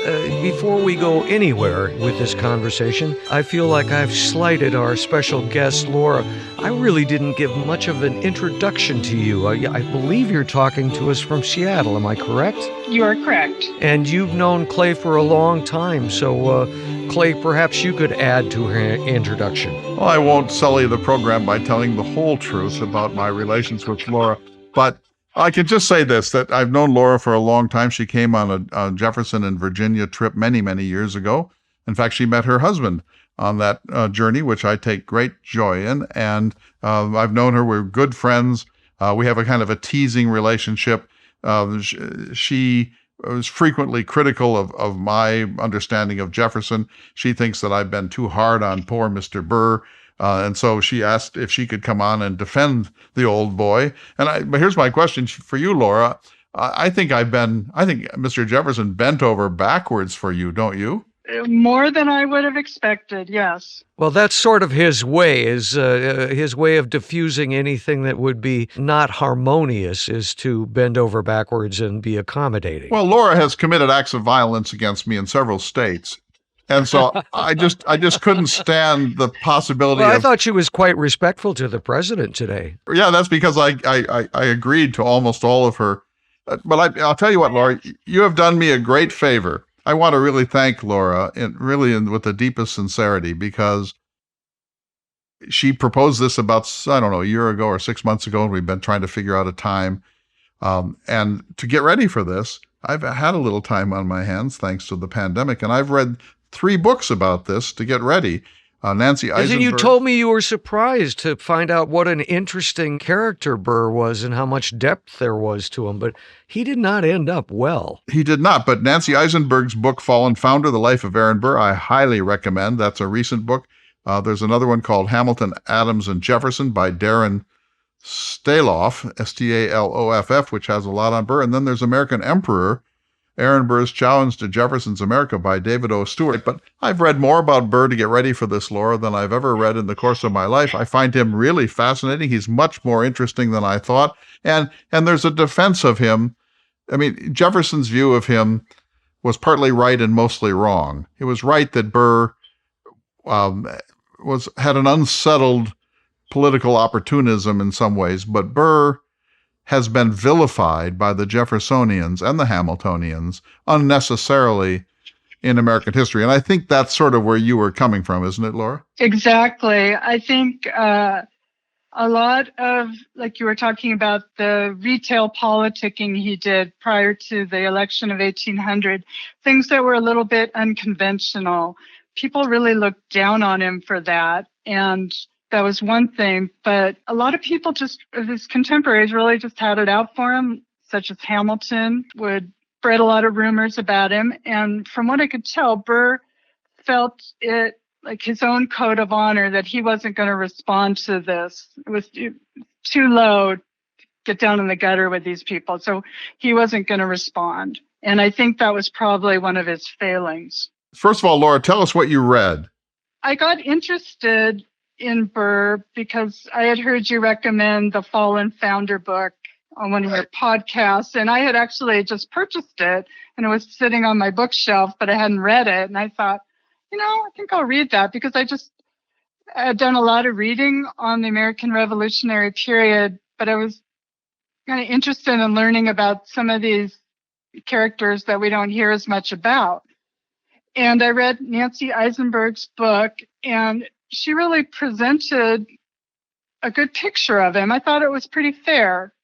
before we go anywhere with this conversation, I feel like I've slighted our special guest, Laura. I really didn't give much of an introduction to you. I believe you're talking to us from Seattle. Am I correct? You are correct. And you've known Clay for a long time. So, Clay, perhaps you could add to her introduction. Well, I won't sully the program by telling the whole truth about my relations with Laura, but I can just say this, that I've known Laura for a long time. She came on a Jefferson and Virginia trip many, many years ago. In fact, she met her husband on that journey, which I take great joy in. And I've known her. We're good friends. We have a kind of a teasing relationship. She was frequently critical of my understanding of Jefferson. She thinks that I've been too hard on poor Mr. Burr. And so she asked if she could come on and defend the old boy. But here's my question for you, Laura. I think Mr. Jefferson bent over backwards for you, don't you? More than I would have expected, yes. Well, that's sort of his way, his way of diffusing anything that would be not harmonious is to bend over backwards and be accommodating. Well, Laura has committed acts of violence against me in several states. And so I just couldn't stand the possibility I thought she was quite respectful to the president today. Yeah, that's because I agreed to almost all of her. But I'll tell you what, Laura, you have done me a great favor. I want to really thank Laura, with the deepest sincerity, because she proposed this about, I don't know, a year ago or 6 months ago, and we've been trying to figure out a time. And to get ready for this, I've had a little time on my hands thanks to the pandemic, and I've read 3 books about this to get ready. Nancy Eisenberg. You told me you were surprised to find out what an interesting character Burr was and how much depth there was to him, but he did not end up well. He did not, but Nancy Eisenberg's book, Fallen Founder, The Life of Aaron Burr, I highly recommend. That's a recent book. There's another one called Hamilton, Adams, and Jefferson by Darren Staloff, Staloff, which has a lot on Burr. And then there's American Emperor, Aaron Burr's Challenge to Jefferson's America by David O. Stewart. But I've read more about Burr to get ready for this, Laura, than I've ever read in the course of my life. I find him really fascinating. He's much more interesting than I thought. And there's a defense of him. I mean, Jefferson's view of him was partly right and mostly wrong. It was right that Burr had an unsettled political opportunism in some ways, but Burr has been vilified by the Jeffersonians and the Hamiltonians unnecessarily in American history. And I think that's sort of where you were coming from, isn't it, Laura? Exactly. I think a lot of, like you were talking about, the retail politicking he did prior to the election of 1800, things that were a little bit unconventional. People really looked down on him for that. And that was one thing, but a lot of people, just his contemporaries, really just had it out for him, such as Hamilton would spread a lot of rumors about him. And from what I could tell, Burr felt it like his own code of honor that he wasn't going to respond to this. It was too low to get down in the gutter with these people. So he wasn't going to respond. And I think that was probably one of his failings. First of all, Laura, tell us what you read. I got interested in Burr because I had heard you recommend the Fallen Founder book on one of your podcasts, and I had actually just purchased it, and it was sitting on my bookshelf, but I hadn't read it, and I thought, I think I'll read that because I've done a lot of reading on the American Revolutionary period, but I was kind of interested in learning about some of these characters that we don't hear as much about. And I read Nancy Eisenberg's book, and she really presented a good picture of him. I thought it was pretty fair.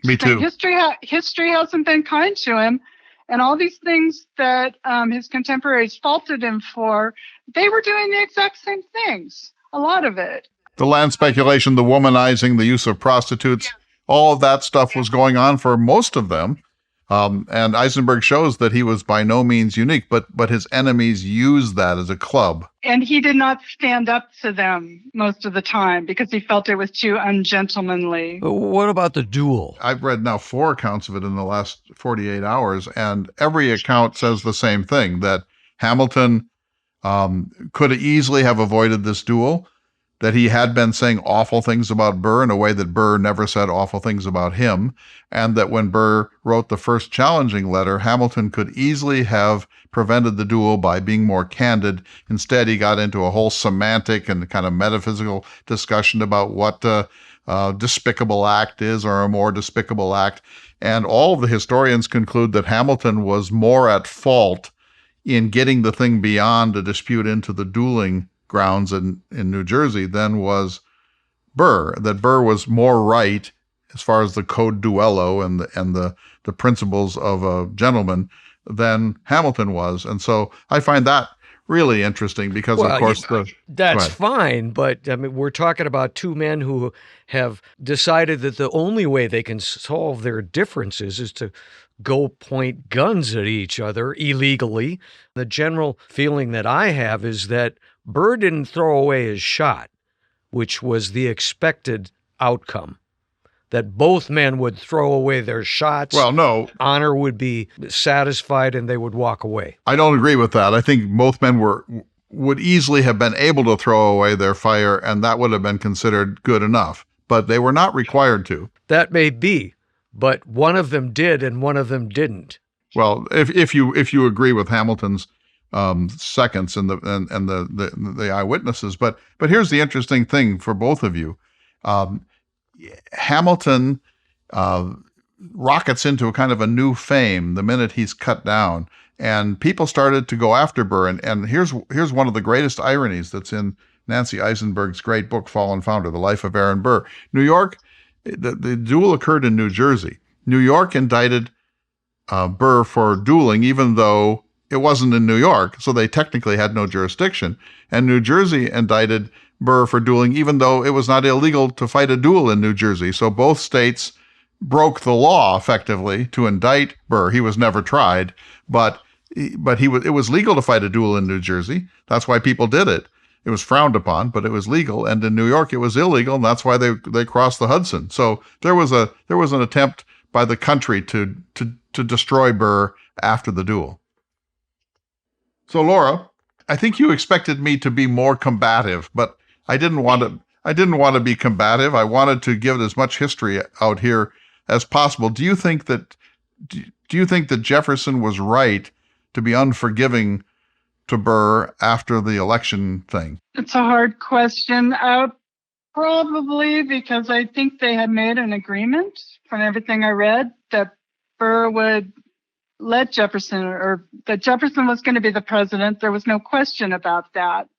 Me too. History hasn't been kind to him, and all these things that his contemporaries faulted him for, they were doing the exact same things, a lot of it. The land speculation, the womanizing, the use of prostitutes, all of that stuff was going on for most of them. And Eisenberg shows that he was by no means unique, but his enemies used that as a club. And he did not stand up to them most of the time because he felt it was too ungentlemanly. What about the duel? I've read now 4 accounts of it in the last 48 hours, and every account says the same thing, that Hamilton could easily have avoided this duel, that he had been saying awful things about Burr in a way that Burr never said awful things about him, and that when Burr wrote the first challenging letter, Hamilton could easily have prevented the duel by being more candid. Instead, he got into a whole semantic and kind of metaphysical discussion about what a despicable act is or a more despicable act. And all of the historians conclude that Hamilton was more at fault in getting the thing beyond a dispute into the dueling grounds in New Jersey than was Burr, that Burr was more right as far as the code duello and the principles of a gentleman than Hamilton was. And so I find that really interesting because, of course, that's fine. But I mean, we're talking about 2 men who have decided that the only way they can solve their differences is to go point guns at each other illegally. The general feeling that I have is that Burr didn't throw away his shot, which was the expected outcome, that both men would throw away their shots. Well, no. Honor would be satisfied and they would walk away. I don't agree with that. I think both men would easily have been able to throw away their fire, and that would have been considered good enough, but they were not required to. That may be, but one of them did and one of them didn't. Well, if you agree with Hamilton's seconds and the eyewitnesses, but here's the interesting thing for both of you. Hamilton rockets into a kind of a new fame the minute he's cut down, and people started to go after Burr. And here's one of the greatest ironies that's in Nancy Eisenberg's great book, Fallen Founder: The Life of Aaron Burr. New York, the duel occurred in New Jersey. New York indicted Burr for dueling, even though it wasn't in New York, so they technically had no jurisdiction. And New Jersey indicted Burr for dueling, even though it was not illegal to fight a duel in New Jersey. So both states broke the law effectively to indict Burr. He was never tried, but it was legal to fight a duel in New Jersey. That's why people did it. It was frowned upon, but it was legal. And in New York, it was illegal, and that's why they crossed the Hudson. So there was an attempt by the country to destroy Burr after the duel. So, Laura, I think you expected me to be more combative, but I didn't want to be combative. I wanted to give as much history out here as possible. Do you think that Jefferson was right to be unforgiving to Burr after the election thing? It's a hard question. Probably because I think they had made an agreement from everything I read that Burr would let Jefferson, or that Jefferson was going to be the president. There was no question about that.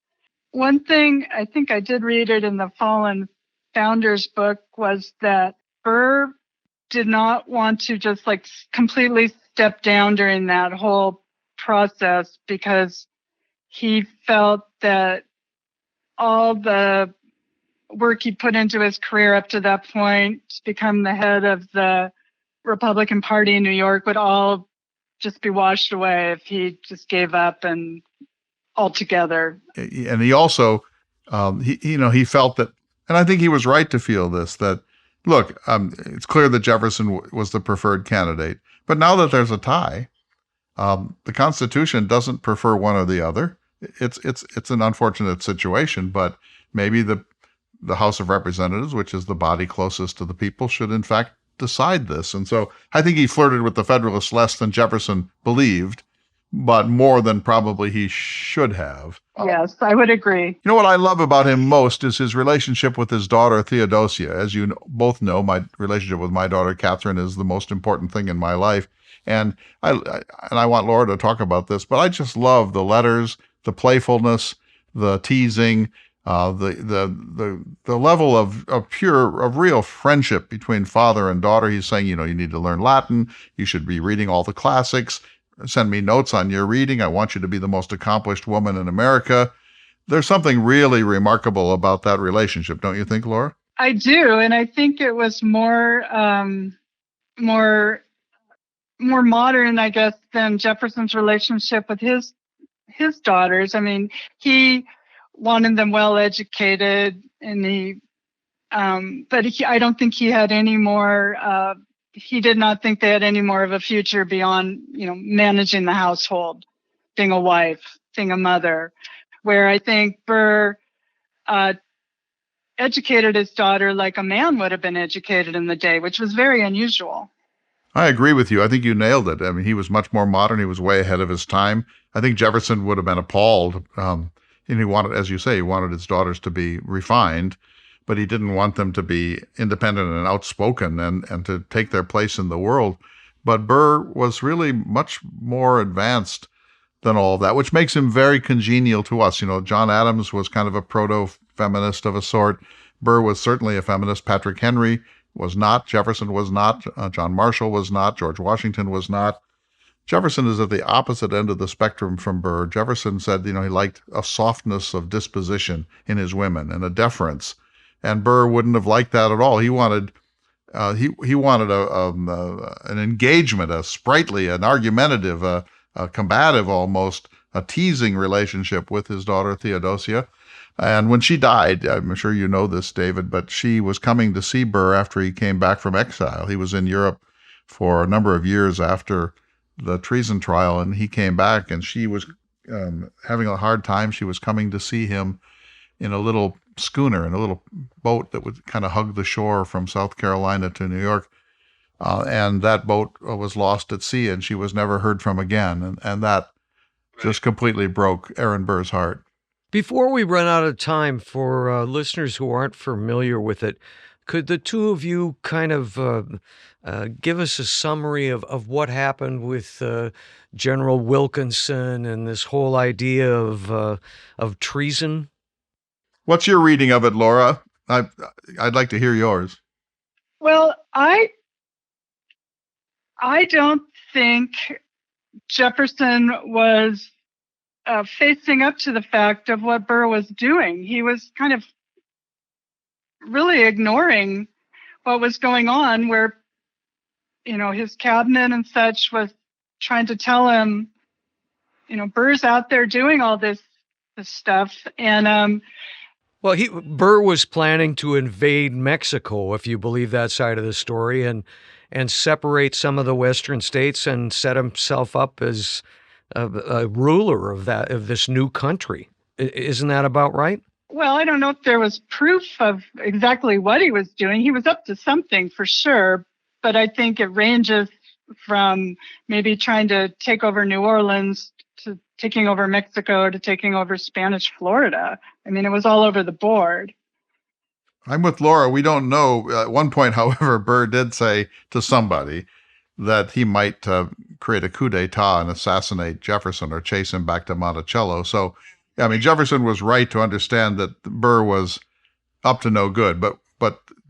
One thing, I think I did read it in the Fallen Founders book, was that Burr did not want to just completely step down during that whole process because he felt that all the work he put into his career up to that point to become the head of the Republican Party in New York would all just be washed away if he just gave up and altogether. And he also, he felt that, and I think he was right to feel this, that, look, it's clear that Jefferson was the preferred candidate, but now that there's a tie, the Constitution doesn't prefer one or the other. It's an unfortunate situation, but maybe the House of Representatives, which is the body closest to the people, should in fact decide this. And so I think he flirted with the Federalists less than Jefferson believed, but more than probably he should have. Yes, I would agree. You know what I love about him most is his relationship with his daughter, Theodosia. As you both know, my relationship with my daughter, Catherine, is the most important thing in my life. And I want Laura to talk about this, but I just love the letters, the playfulness, the teasing, the level of real friendship between father and daughter. He's saying, you need to learn Latin. You should be reading all the classics. Send me notes on your reading. I want you to be the most accomplished woman in America. There's something really remarkable about that relationship, don't you think, Laura? I do, and I think it was more modern, I guess, than Jefferson's relationship with his daughters. I mean, he wanted them well educated, and I don't think he had any more. He did not think they had any more of a future beyond, managing the household, being a wife, being a mother. Where I think Burr educated his daughter like a man would have been educated in the day, which was very unusual. I agree with you. I think you nailed it. I mean, he was much more modern. He was way ahead of his time. I think Jefferson would have been appalled. And he wanted, as you say, he wanted his daughters to be refined, but he didn't want them to be independent and outspoken and to take their place in the world. But Burr was really much more advanced than all that, which makes him very congenial to us. John Adams was kind of a proto-feminist of a sort. Burr was certainly a feminist. Patrick Henry was not. Jefferson was not. John Marshall was not. George Washington was not. Jefferson is at the opposite end of the spectrum from Burr. Jefferson said, he liked a softness of disposition in his women and a deference. And Burr wouldn't have liked that at all. He wanted he wanted an engagement, a sprightly, an argumentative, a combative almost, a teasing relationship with his daughter Theodosia. And when she died, I'm sure you know this, David, but she was coming to see Burr after he came back from exile. He was in Europe for a number of years after the Treason Trial, and he came back, and she was having a hard time. She was coming to see him in a little schooner, in a little boat that would kind of hug the shore from South Carolina to New York. And that boat was lost at sea, and she was never heard from again. And that just completely broke Aaron Burr's heart. Before we run out of time, for listeners who aren't familiar with it, could the two of you kind of give us a summary of what happened with General Wilkinson and this whole idea of treason? What's your reading of it, Laura? I'd like to hear yours. Well, I don't think Jefferson was facing up to the fact of what Burr was doing. He was kind of really ignoring what was going on, where, his cabinet and such was trying to tell him, Burr's out there doing all this stuff. And, well, Burr was planning to invade Mexico, if you believe that side of the story, and separate some of the western states and set himself up as a ruler of this new country. Isn't that about right? Well, I don't know if there was proof of exactly what he was doing. He was up to something for sure, but I think it ranges from maybe trying to take over New Orleans to taking over Mexico to taking over Spanish Florida. I mean, it was all over the board. I'm with Laura. We don't know. At one point, however, Burr did say to somebody that he might create a coup d'etat and assassinate Jefferson or chase him back to Monticello. So, I mean, Jefferson was right to understand that Burr was up to no good, but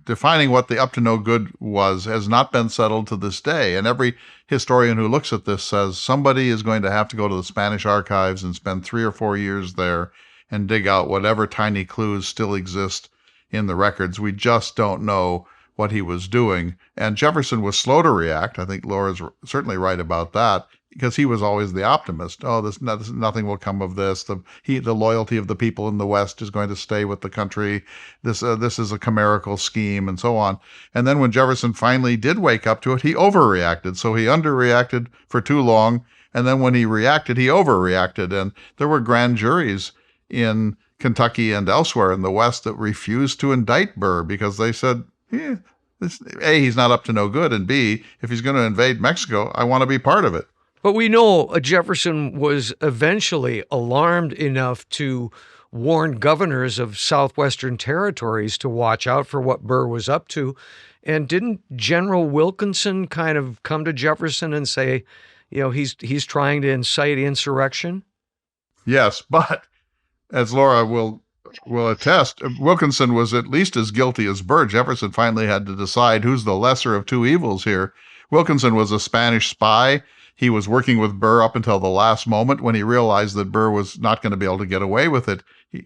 defining what the up to no good was has not been settled to this day. And every historian who looks at this says somebody is going to have to go to the Spanish archives and spend 3 or 4 years there and dig out whatever tiny clues still exist in the records. We just don't know what he was doing. And Jefferson was slow to react. I think Laura's certainly right about that, because he was always the optimist. Oh, nothing will come of this. The loyalty of the people in the West is going to stay with the country. This is a chimerical scheme, and so on. And then when Jefferson finally did wake up to it, he overreacted. So he underreacted for too long, and then when he reacted, he overreacted. And there were grand juries in Kentucky and elsewhere in the West that refused to indict Burr because they said, A, he's not up to no good, and B, if he's going to invade Mexico, I want to be part of it. But we know Jefferson was eventually alarmed enough to warn governors of southwestern territories to watch out for what Burr was up to. And didn't General Wilkinson kind of come to Jefferson and say, he's trying to incite insurrection? Yes, but as Laura will attest, Wilkinson was at least as guilty as Burr. Jefferson finally had to decide who's the lesser of two evils here. Wilkinson was a Spanish spy. He was working with Burr up until the last moment. When he realized that Burr was not going to be able to get away with it,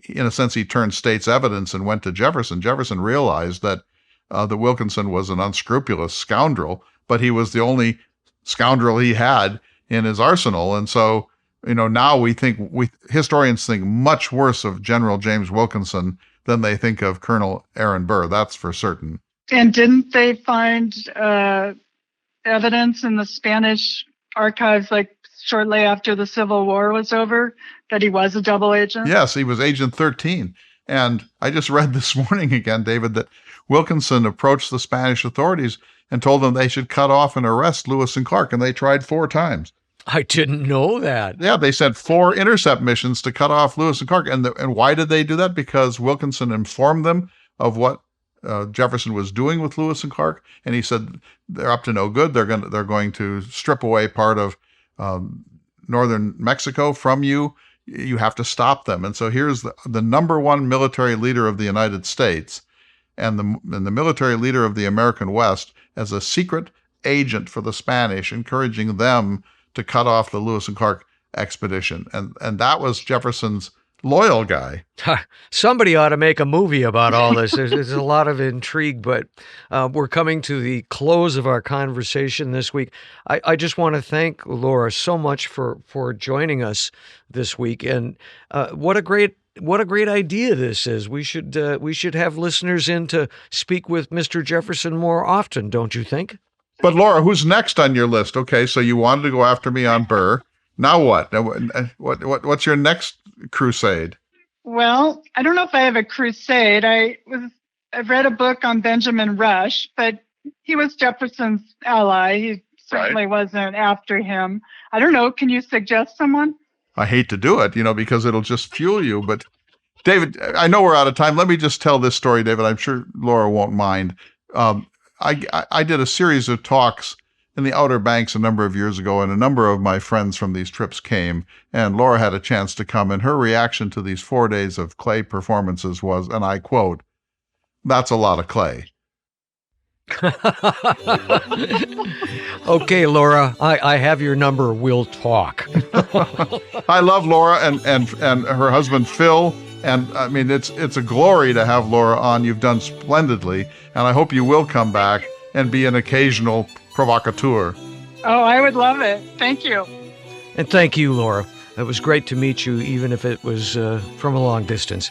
in a sense, he turned state's evidence and went to Jefferson. Jefferson realized that Wilkinson was an unscrupulous scoundrel, but he was the only scoundrel he had in his arsenal. And so, now historians think much worse of General James Wilkinson than they think of Colonel Aaron Burr. That's for certain. And didn't they find evidence in the Spanish archives, like shortly after the Civil War was over, that he was a double agent? Yes, he was Agent 13. And I just read this morning again, David, that Wilkinson approached the Spanish authorities and told them they should cut off and arrest Lewis and Clark, and they tried 4 times. I didn't know that. Yeah, they sent 4 intercept missions to cut off Lewis and Clark. And why did they do that? Because Wilkinson informed them of what Jefferson was doing with Lewis and Clark, and he said they're up to no good. They're going to strip away part of northern Mexico from you. You have to stop them. And so here's the number one military leader of the United States and the military leader of the American West as a secret agent for the Spanish, encouraging them to cut off the Lewis and Clark expedition. And that was Jefferson's loyal guy. Somebody ought to make a movie about all this. There's a lot of intrigue, but we're coming to the close of our conversation this week. I just want to thank Laura so much for joining us this week. And what a great idea this is. We should have listeners in to speak with Mr. Jefferson more often, don't you think? But Laura, who's next on your list? Okay, so you wanted to go after me on Burr. Now what? What's your next crusade? Well, I don't know if I have a crusade. I've read a book on Benjamin Rush, but he was Jefferson's ally. He certainly wasn't after him. I don't know. Can you suggest someone? I hate to do it, because it'll just fuel you. But David, I know we're out of time. Let me just tell this story, David. I'm sure Laura won't mind. I did a series of talks in the Outer Banks a number of years ago, and a number of my friends from these trips came, and Laura had a chance to come, and her reaction to these 4 days of clay performances was, and I quote, "That's a lot of clay." Okay, Laura, I have your number. We'll talk. I love Laura and her husband, Phil. And I mean, it's a glory to have Laura on. You've done splendidly. And I hope you will come back and be an occasional provocateur. Oh, I would love it. Thank you. And thank you, Laura. It was great to meet you, even if it was from a long distance.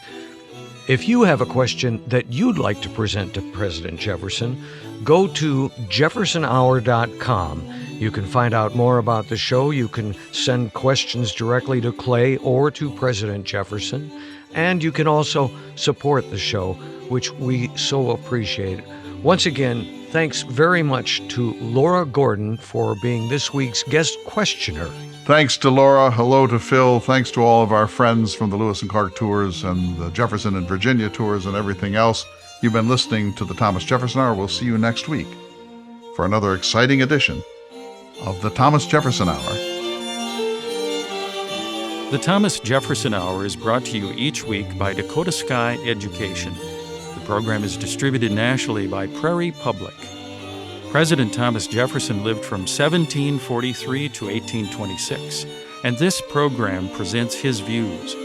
If you have a question that you'd like to present to President Jefferson, go to jeffersonhour.com. You can find out more about the show. You can send questions directly to Clay or to President Jefferson. And you can also support the show, which we so appreciate. Once again, thanks very much to Laura Gordon for being this week's guest questioner. Thanks to Laura. Hello to Phil. Thanks to all of our friends from the Lewis and Clark tours and the Jefferson and Virginia tours and everything else. You've been listening to the Thomas Jefferson Hour. We'll see you next week for another exciting edition of the Thomas Jefferson Hour. The Thomas Jefferson Hour is brought to you each week by Dakota Sky Education. The program is distributed nationally by Prairie Public. President Thomas Jefferson lived from 1743 to 1826, and this program presents his views.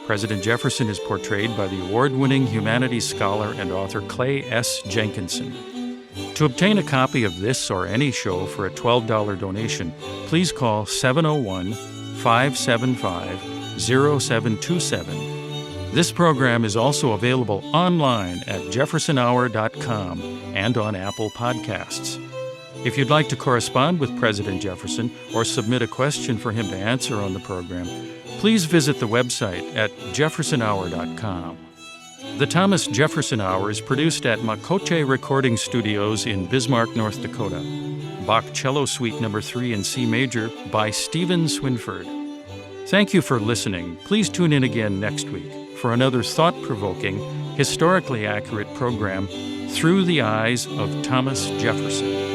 President Jefferson is portrayed by the award-winning humanities scholar and author Clay S. Jenkinson. To obtain a copy of this or any show for a $12 donation, please call 701-575-0727. This program is also available online at jeffersonhour.com and on Apple Podcasts. If you'd like to correspond with President Jefferson or submit a question for him to answer on the program, please visit the website at jeffersonhour.com. The Thomas Jefferson Hour is produced at Makoche Recording Studios in Bismarck, North Dakota. Bach Cello Suite No. 3 in C major by Stephen Swinford. Thank you for listening. Please tune in again next week for another thought-provoking, historically accurate program through the eyes of Thomas Jefferson.